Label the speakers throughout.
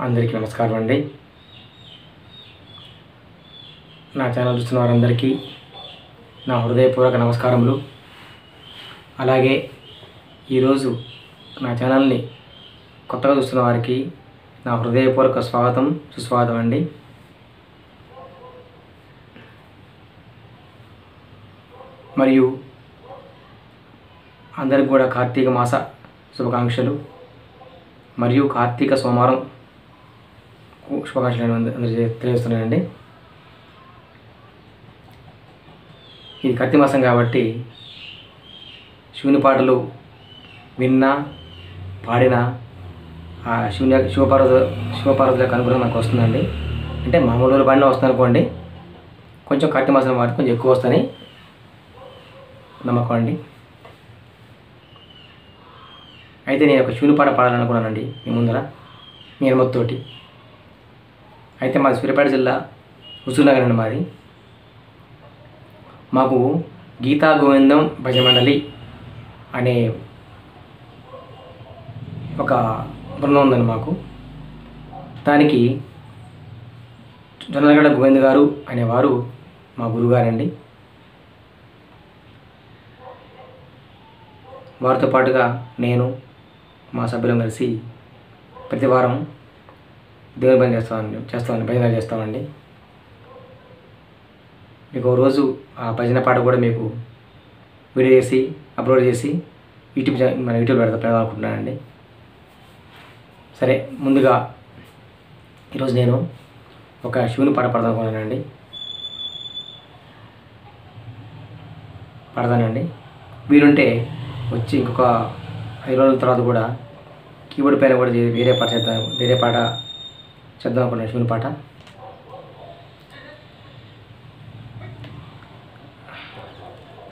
Speaker 1: అందరికీ నమస్కారం అండి. నా ఛానల్ చూస్తున్న వారందరికీ నా హృదయపూర్వక నమస్కారములు. అలాగే ఈరోజు నా ఛానల్ని కొత్తగా చూస్తున్న వారికి నా హృదయపూర్వక సుస్వాగతం అండి. మరియు అందరికి కూడా కార్తీక మాస శుభాకాంక్షలు మరియు కార్తీక సోమవారం శుభాకాంక్షలు అందరూ తెలియజేస్తున్నానండి. ఇది కార్తీక మాసం కాబట్టి శివుని పాటలు విన్నా పాడినా ఆ శివపార్వతులకు అనుగుణంగా నాకు వస్తుందండి. అంటే మామూలు రోజులు పాడినా వస్తుంది అనుకోండి, కొంచెం కార్తీక మాసం వాటి కొంచెం ఎక్కువ వస్తాయని నమ్మకం అండి. అయితే నేను ఒక శివుని పాట పాడాలనుకున్నానండి మీ ముందర మీ అనుమతితోటి. అయితే మాది సూర్యాపేట జిల్లా హుజూర్నగర్ అండి మాది. మాకు గీతా గోవిందం భజన మండలి అనే ఒక బృందం ఉందండి మాకు. దానికి జొన్నలగడ్డ గోవింద్ గారు అనేవారు మా గురుగారండి. వారితో పాటుగా నేను మా సభ్యులం కలిసి ప్రతి వారం దేవుని పని చేస్తామండి భజనలు చేస్తామండి. మీకు ఒక రోజు ఆ భజన పాట కూడా మీకు వీడియో చేసి అప్లోడ్ చేసి యూట్యూబ్ పెడదాం అనుకుంటున్నానండి. సరే, ముందుగా ఈరోజు నేను ఒక శివుని పాట పాడతానండి. వీలుంటే వచ్చి ఇంకొక 5 రోజుల తర్వాత కూడా కీబోర్డ్ పైన కూడా వేరే పాట చేద్దాం అనుకున్నాను, శివుని పాట.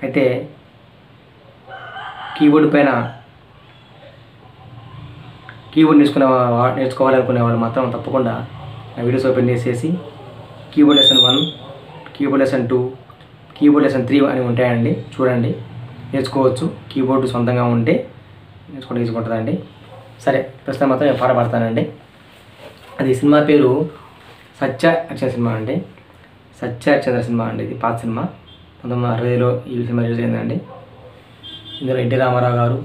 Speaker 1: అయితే కీబోర్డ్ నేర్చుకోవాలనుకునే వాళ్ళు మాత్రం తప్పకుండా నా వీడియోస్ ఓపెన్ చేసేసి keyboard lesson 1, keyboard lesson 2, keyboard lesson 3 అని ఉంటాయండి. చూడండి, నేర్చుకోవచ్చు. కీబోర్డు సొంతంగా ఉంటే నేర్చుకుంటుందండి. సరే, ప్రస్తుతం మాత్రం నేను పాట పాడతానండి. అది సినిమా పేరు సత్య అర్చన సినిమా అండి. సత్య అర్చన సినిమా అండి. ఇది పాత సినిమా, 1960లో ఈ సినిమా రిలీజ్ అయిందండి. ఇందులో ఎన్టీ రామారావు గారు,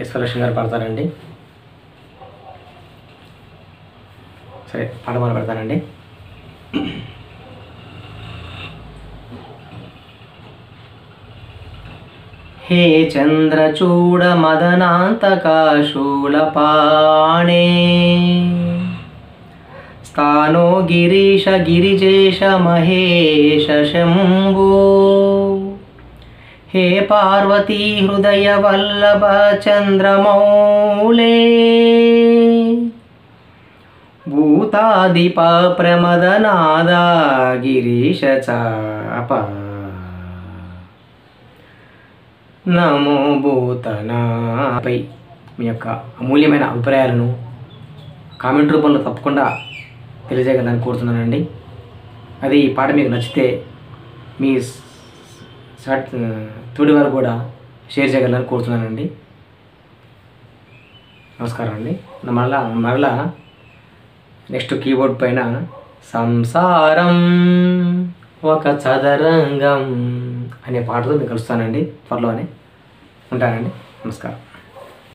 Speaker 1: ఎస్ వరలక్ష్మి గారు పాడతారండి. సరే, పాట మొదలు పెడతానండి. హే చంద్రచూడ మదనాంతకాశూలపాణే స్థానో గిరీశ గిరిజేశ మహేశ శంభో హే పార్వతీ హృదయ వల్లభ చంద్రమౌళే భూతాదిప ప్రమదనాద గిరీశ చాప నమో భూతనాపై మీ యొక్క అమూల్యమైన అభిప్రాయాలను కామెంట్ రూపంలో తప్పకుండా తెలియజేయగలని కోరుతున్నానండి. అది ఈ పాట మీకు నచ్చితే మీ తోటి వారు కూడా షేర్ చేయగలని కోరుతున్నానండి. నమస్కారం అండి. మరలా నెక్స్ట్ కీబోర్డ్ పైన సంసారం ఒక చదరంగం అనే పాటతో మీకు కలుస్తానండి. త్వరలోనే ఉంటానండి. నమస్కారం.